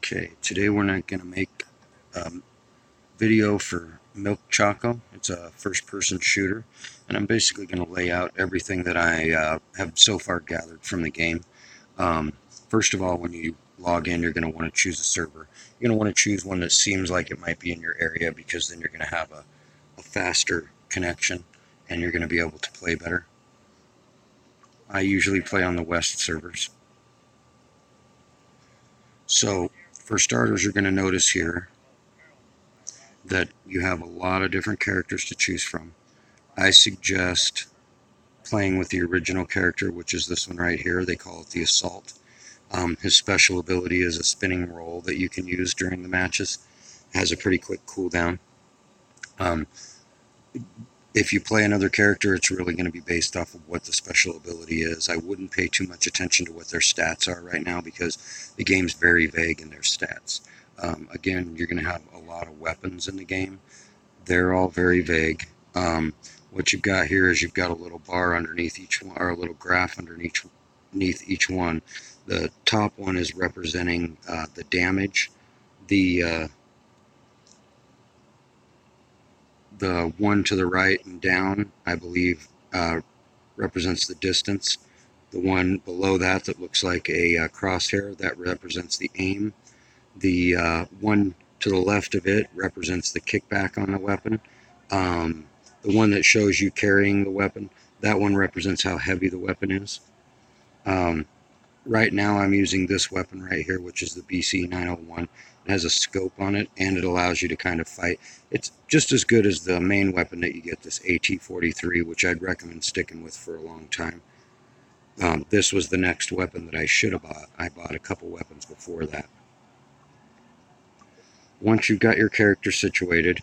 Okay, today we're not going to make a video for Milk Choco. It's a first-person shooter, and I'm basically going to lay out everything that I have so far gathered from the game. First of all, when you log in, you're going to want to choose a server. You're going to want to choose one that seems like it might be in your area, because then you're going to have a faster connection, and you're going to be able to play better. I usually play on the West servers. So, for starters, you're going to notice here that you have a lot of different characters to choose from. I suggest playing with the original character, which is this one right here. They call it the Assault. His special ability is a spinning roll that you can use during the matches. It has a pretty quick cooldown. Um, if you play another character, it's really going to be based off of what the special ability is. I wouldn't pay too much attention to what their stats are right now, because the game's very vague in their stats. Again, you're going to have a lot of weapons in the game. They're all very vague. What you've got here is you've got a little bar underneath each one, or a little graph underneath each one. The top one is representing the damage. The one to the right and down, I believe, represents the distance. The one below that looks like a crosshair, that represents the aim. The one to the left of it represents the kickback on the weapon. The one that shows you carrying the weapon, that one represents how heavy the weapon is. Right now I'm using this weapon right here, which is the BC-901. It has a scope on it, and it allows you to kind of fight. It's just as good as the main weapon that you get, this AT-43, which I'd recommend sticking with for a long time. This was the next weapon that I should have bought. I bought a couple weapons before that. Once you've got your character situated,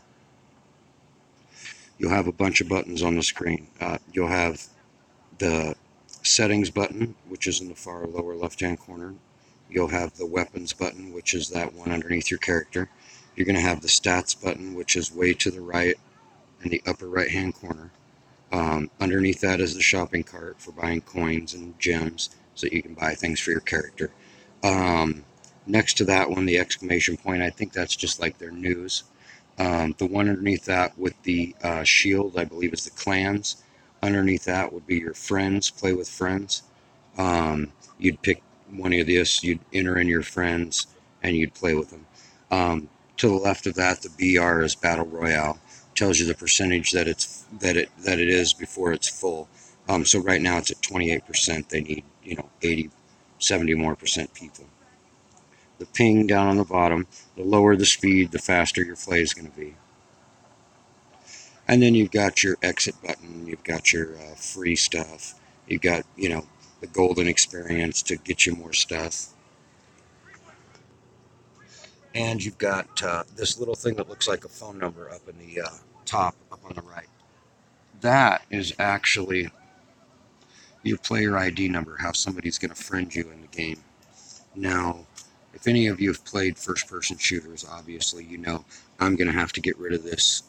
you'll have a bunch of buttons on the screen. You'll have the settings button, which is in the far lower left-hand corner. You'll have the weapons button, which is that one underneath your character. You're going to have the stats button, which is way to the right in the upper right-hand corner. Underneath that is the shopping cart for buying coins and gems, so that you can buy things for your character. Next to that one, the exclamation point, I think that's just like their news. The one underneath that with the shield, I believe, is the clans. Underneath that would be your friends, play with friends. You'd pick one of this, you'd enter in your friends, and you'd play with them. To the left of that, the BR is Battle Royale. Tells you the percentage that it is before it's full. So right now it's at 28%. They need 80, 70 more percent people. The ping down on the bottom, the lower the speed, the faster your play is going to be. And then you've got your exit button, you've got your free stuff, you've got, the golden experience to get you more stuff. And you've got this little thing that looks like a phone number up in the top, up on the right. That is actually your player ID number, how somebody's going to friend you in the game. Now, if any of you have played first-person shooters, obviously you know I'm going to have to get rid of this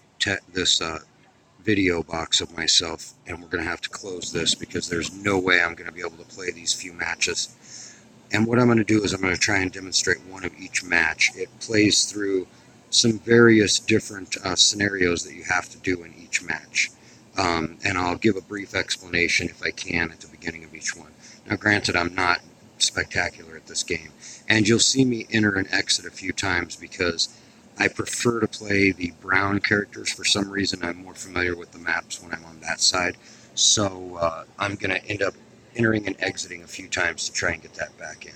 video box of myself, and we're going to have to close this, because there's no way I'm going to be able to play these few matches. And what I'm going to do is I'm going to try and demonstrate one of each match. It plays through some various different scenarios that you have to do in each match. And I'll give a brief explanation, if I can, at the beginning of each one. Now, granted, I'm not spectacular at this game, and you'll see me enter and exit a few times, because I prefer to play the brown characters. For some reason, I'm more familiar with the maps when I'm on that side. So I'm going to end up entering and exiting a few times to try and get that back in.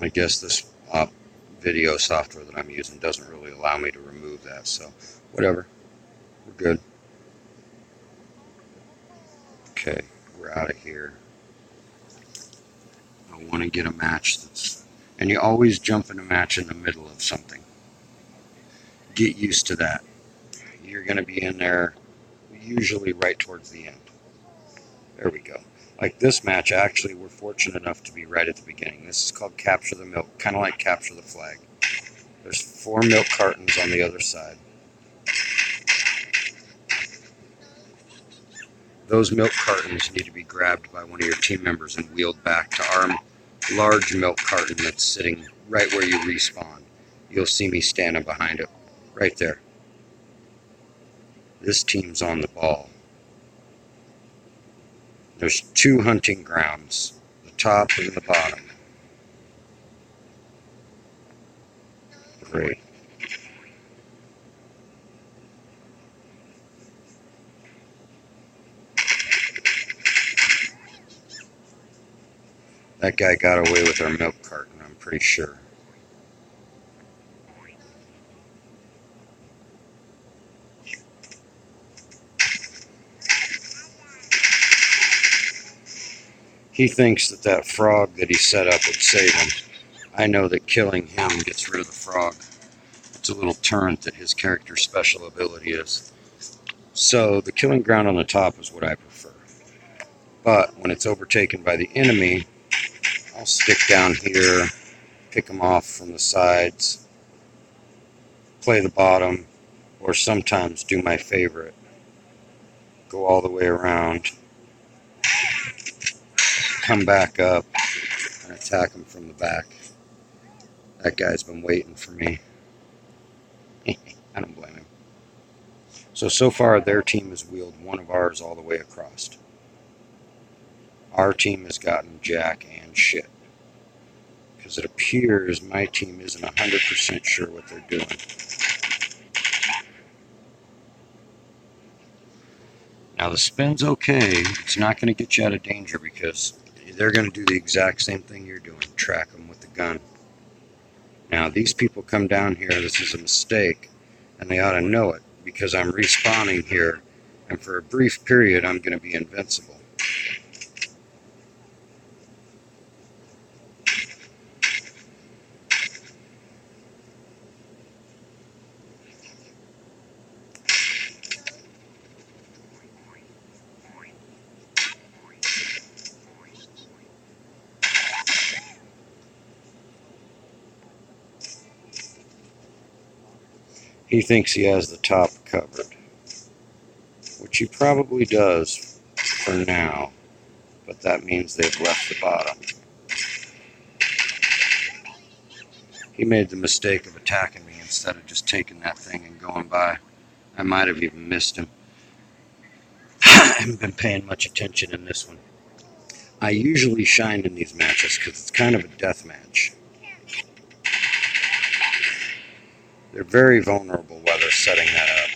I guess this video software that I'm using doesn't really allow me to remove that, so whatever. We're good. Okay, we're out of here. I want to get a match that's... And you always jump in a match in the middle of something. Get used to that. You're going to be in there usually right towards the end. There we go. Like this match, actually, we're fortunate enough to be right at the beginning. This is called Capture the Milk, kind of like Capture the Flag. There's 4 milk cartons on the other side. Those milk cartons need to be grabbed by one of your team members and wheeled back to our large milk carton that's sitting right where you respawn. You'll see me standing behind it, right there. This team's on the ball. There's 2 hunting grounds, the top and the bottom. Great. That guy got away with our milk carton, I'm pretty sure. He thinks that that frog that he set up would save him. I know that killing him gets rid of the frog. It's a little turret that his character's special ability is. So the killing ground on the top is what I prefer. But when it's overtaken by the enemy, I'll stick down here, pick them off from the sides, play the bottom, or sometimes do my favorite, go all the way around, come back up, and attack him from the back. That guy's been waiting for me. I don't blame him. So far their team has wheeled one of ours all the way across. Our team has gotten jack and shit. Because it appears my team isn't 100% sure what they're doing. Now the spin's okay. It's not going to get you out of danger because they're going to do the exact same thing you're doing. Track them with the gun. Now these people come down here. This is a mistake. And they ought to know it because I'm respawning here. And for a brief period I'm going to be invincible. He thinks he has the top covered, which he probably does for now, but that means they've left the bottom. He made the mistake of attacking me instead of just taking that thing and going by. I might have even missed him. I haven't been paying much attention in this one. I usually shine in these matches because it's kind of a death match. They're very vulnerable while they're setting that up.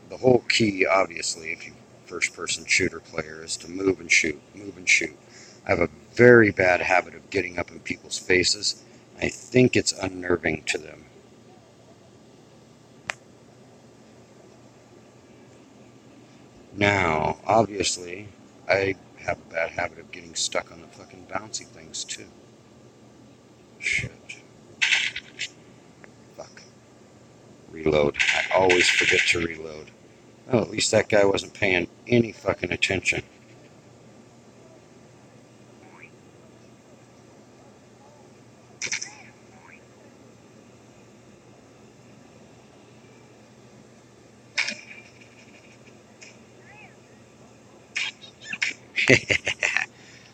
The whole key, obviously, if you're a first-person shooter player, is to move and shoot, move and shoot. I have a very bad habit of getting up in people's faces. I think it's unnerving to them. Now, obviously, I have a bad habit of getting stuck on the fucking bouncy things, too. Shit. Fuck. Reload. I always forget to reload. Oh, at least that guy wasn't paying any fucking attention.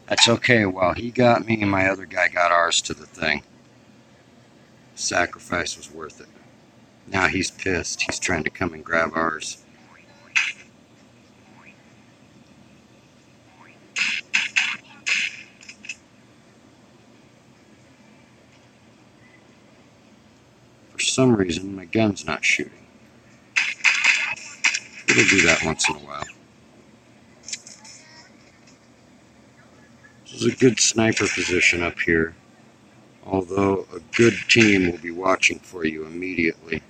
That's okay. While he got me, my other guy got ours to the thing. Sacrifice was worth it. Now he's pissed. He's trying to come and grab ours. For some reason, my gun's not shooting. It'll do that once in a while. This is a good sniper position up here, although a good team will be watching for you immediately.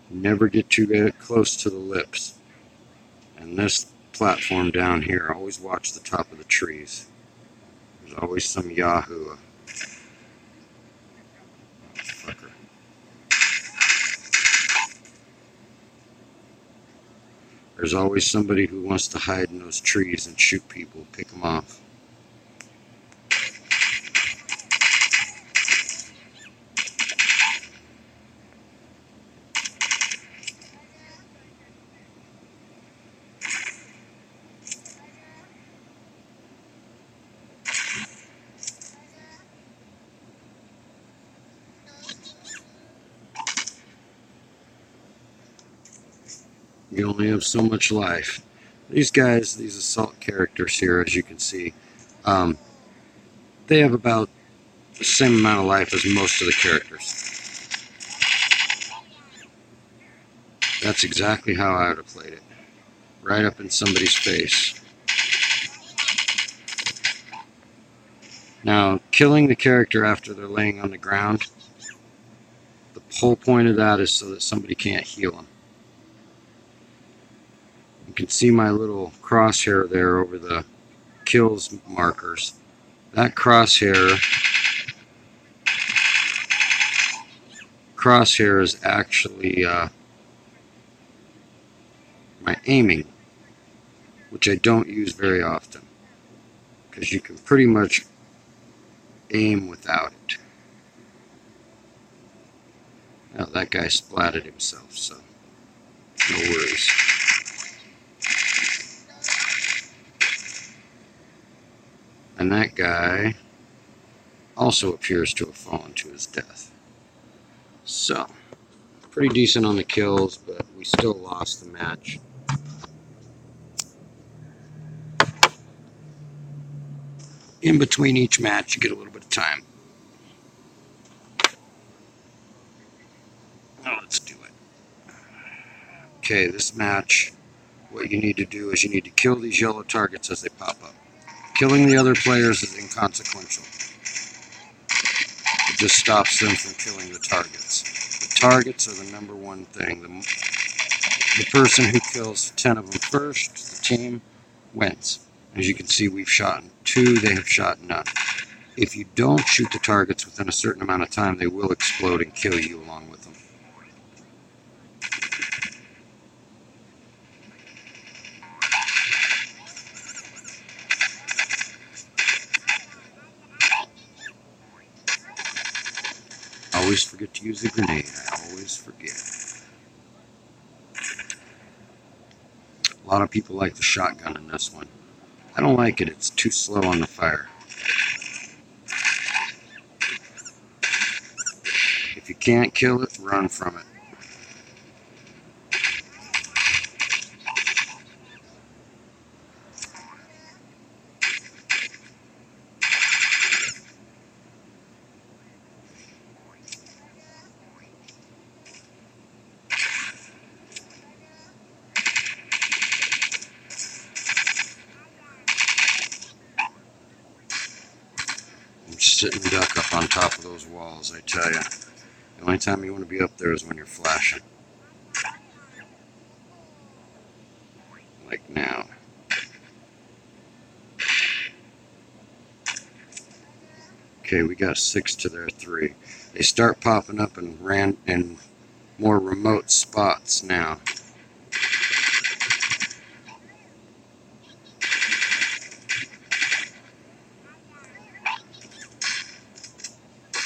Never get too close to the lips. And this platform down here. Always watch the top of the trees. There's always some yahoo. Fucker. There's always somebody who wants to hide in those trees and shoot people, pick them off. You only have so much life. These guys, these assault characters here, as you can see, they have about the same amount of life as most of the characters. That's exactly how I would have played it. Right up in somebody's face. Now, killing the character after they're laying on the ground, the whole point of that is so that somebody can't heal them. You can see my little crosshair there over the kills markers. That crosshair is actually my aiming, which I don't use very often, because you can pretty much aim without it. Now that guy splatted himself, so no worries. And that guy also appears to have fallen to his death. So, pretty decent on the kills, but we still lost the match. In between each match, you get a little bit of time. Now let's do it. Okay, this match, what you need to do is you need to kill these yellow targets as they pop up. Killing the other players is inconsequential. It just stops them from killing the targets. The targets are the number one thing. The person who kills 10 of them first, the team, wins. As you can see, we've shot 2, they have shot none. If you don't shoot the targets within a certain amount of time, they will explode and kill you along with them. I always forget to use the grenade. I always forget. A lot of people like the shotgun in this one. I don't like it. It's too slow on the fire. If you can't kill it, run from it. Sitting duck up on top of those walls, I tell you. The only time you want to be up there is when you're flashing. Like now. Okay, we got 6 to their 3. They start popping up in more remote spots now.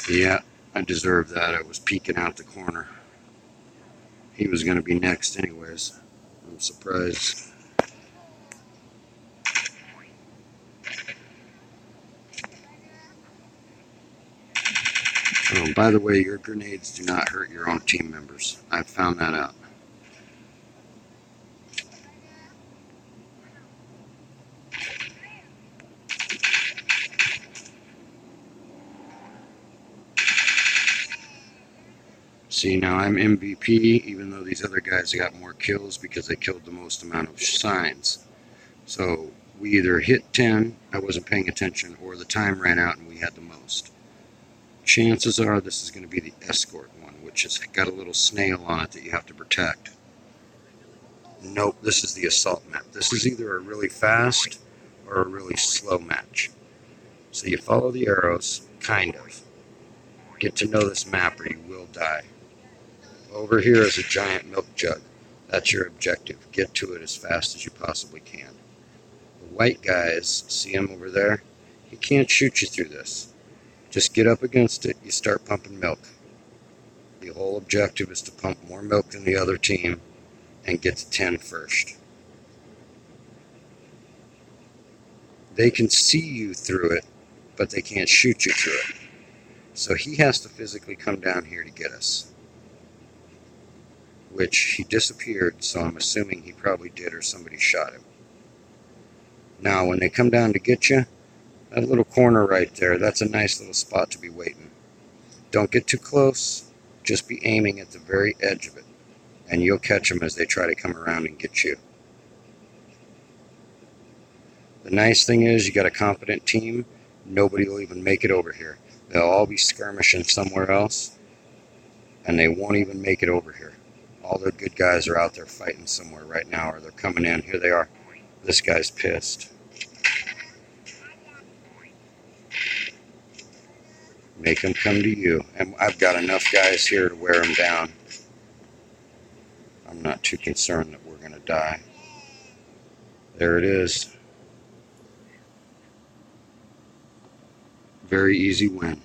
Yeah, I deserved that. I was peeking out the corner. He was going to be next anyways. I'm surprised. Oh, by the way, your grenades do not hurt your own team members. I found that out. See, now I'm MVP, even though these other guys got more kills because they killed the most amount of signs. So we either hit 10, I wasn't paying attention, or the time ran out and we had the most. Chances are this is going to be the escort one, which has got a little snail on it that you have to protect. Nope, this is the assault map. This is either a really fast or a really slow match. So you follow the arrows, kind of. Get to know this map or you will die. Over here is a giant milk jug. That's your objective. Get to it as fast as you possibly can. The white guys, see him over there? He can't shoot you through this. Just get up against it, you start pumping milk. The whole objective is to pump more milk than the other team and get to 10 first. They can see you through it, but they can't shoot you through it. So he has to physically come down here to get us. Which he disappeared, so I'm assuming he probably did or somebody shot him. Now, when they come down to get you, that little corner right there, that's a nice little spot to be waiting. Don't get too close, just be aiming at the very edge of it, and you'll catch them as they try to come around and get you. The nice thing is you got a competent team, nobody will even make it over here. They'll all be skirmishing somewhere else, and they won't even make it over here. All their good guys are out there fighting somewhere right now, or they're coming in. Here they are. This guy's pissed. Make them come to you. And I've got enough guys here to wear them down. I'm not too concerned that we're going to die. There it is. Very easy win.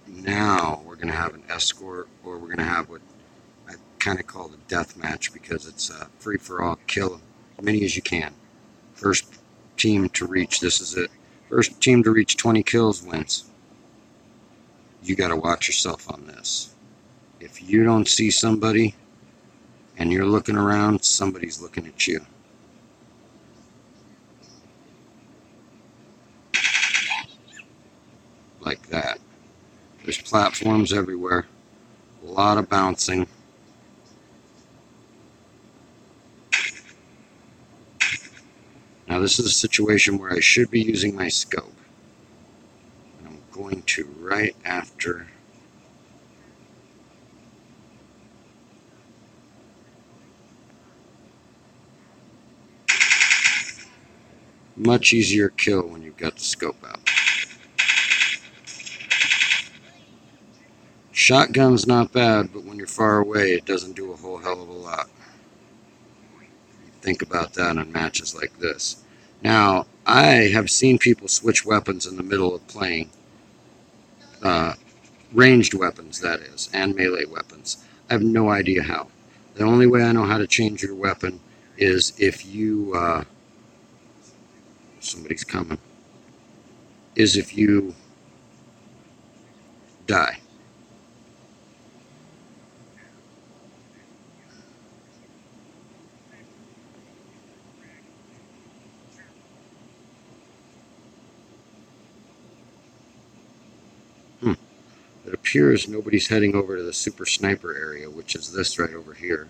Now we're going to have an escort, or we're going to have what I kind of call the death match, because it's free for all. Kill as many as you can. First team to reach, this is it. First team to reach 20 kills wins. You got to watch yourself on this. If you don't see somebody and you're looking around, somebody's looking at you. Like that. There's platforms everywhere. A lot of bouncing. Now this is a situation where I should be using my scope. And I'm going to right after. Much easier kill when you've got the scope out. Shotgun's not bad, but when you're far away, it doesn't do a whole hell of a lot. Think about that on matches like this. Now, I have seen people switch weapons in the middle of playing. Ranged weapons, that is, and melee weapons. I have no idea how. The only way I know how to change your weapon is if you... somebody's coming. Is if you die. It appears nobody's heading over to the super sniper area, which is this right over here.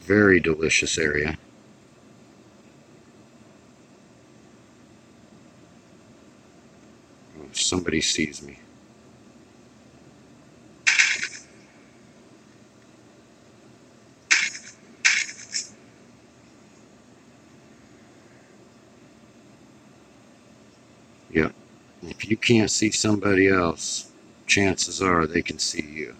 Very delicious area. Oh, somebody sees me. Yep. If you can't see somebody else, chances are they can see you.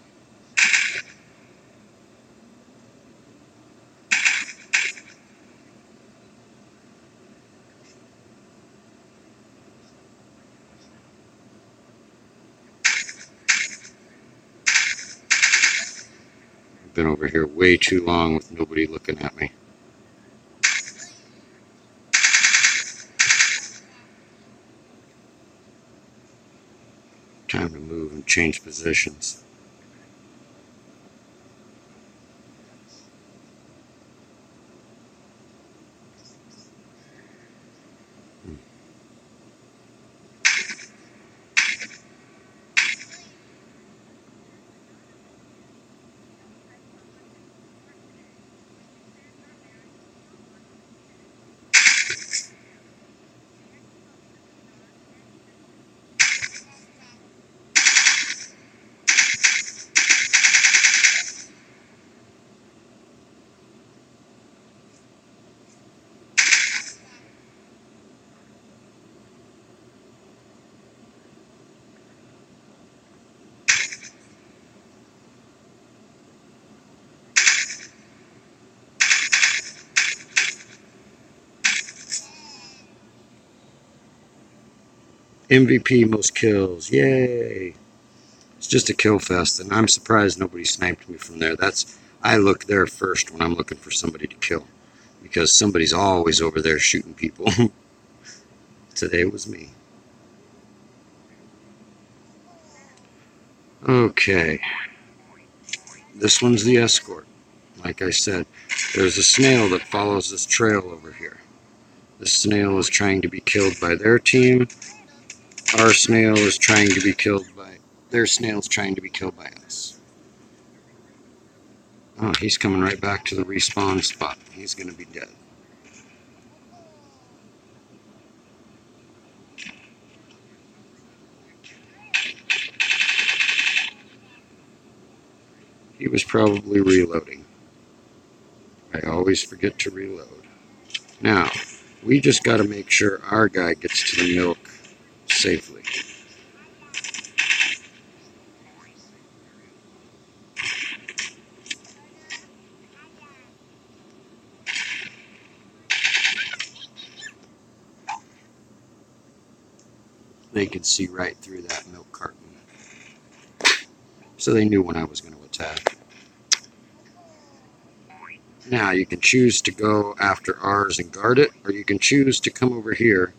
I've been over here way too long with nobody looking at me. Time to move and change positions. MVP most kills. Yay! It's just a kill fest, and I'm surprised nobody sniped me from there. I look there first when I'm looking for somebody to kill, because somebody's always over there shooting people. Today was me. Okay, this one's the escort. Like I said, there's a snail that follows this trail over here. This snail is trying to be killed by their team. Our snail is trying to be killed by their snail's trying to be killed by us. Oh, he's coming right back to the respawn spot. He's going to be dead. He was probably reloading. I always forget to reload. Now, we just got to make sure our guy gets to the milk safely. They could see right through that milk carton. So they knew when I was going to attack. Now, you can choose to go after ours and guard it, or you can choose to come over here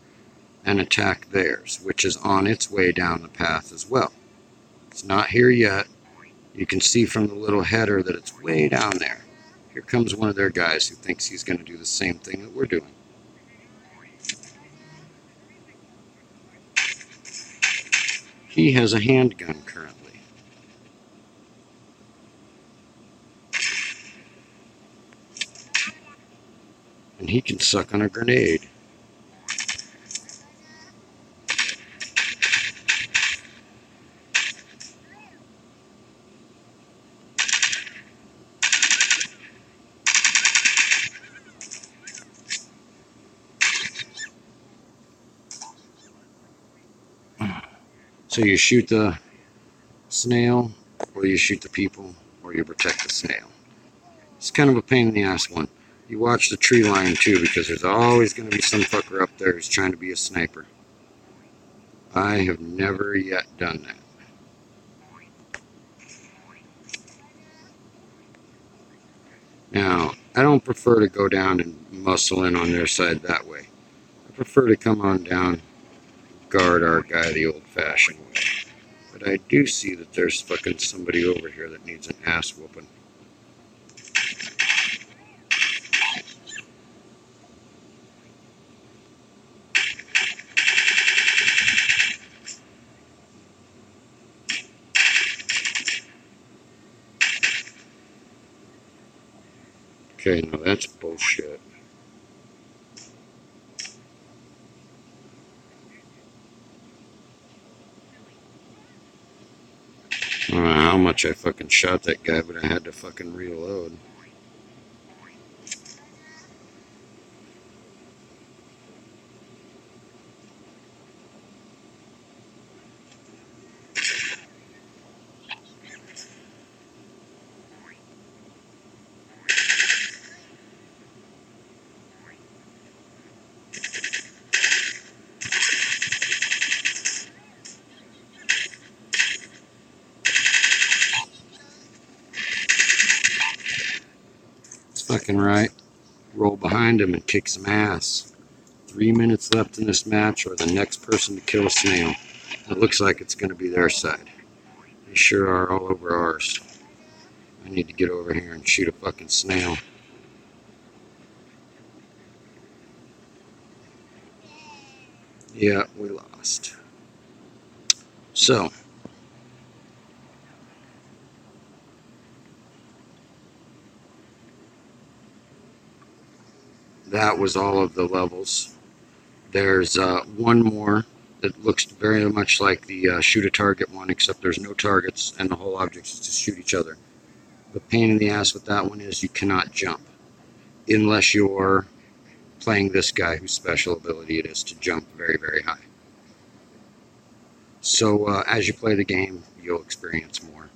and attack theirs, which is on its way down the path as well. It's not here yet. You can see from the little header that it's way down there. Here comes one of their guys who thinks he's going to do the same thing that we're doing. He has a handgun currently. And he can suck on a grenade. So you shoot the snail, or you shoot the people, or you protect the snail. It's kind of a pain in the ass one. You watch the tree line too, because there's always going to be some fucker up there who's trying to be a sniper. I have never yet done that. Now, I don't prefer to go down and muscle in on their side that way. I prefer to come on down, guard our guy the old-fashioned way. But I do see that there's fucking somebody over here that needs an ass whooping. Okay, now that's bullshit. I don't know how much I fucking shot that guy, but I had to fucking reload. It's fucking right. Roll behind him and kick some ass. 3 minutes left in this match, or the next person to kill a snail. It looks like it's going to be their side. They sure are all over ours. I need to get over here and shoot a fucking snail. Yeah, we lost. So, that was all of the levels. There's one more that looks very much like the shoot a target one, except there's no targets and the whole object is to shoot each other. The pain in the ass with that one is you cannot jump unless you're playing this guy whose special ability it is to jump very, very high. So as you play the game, you'll experience more.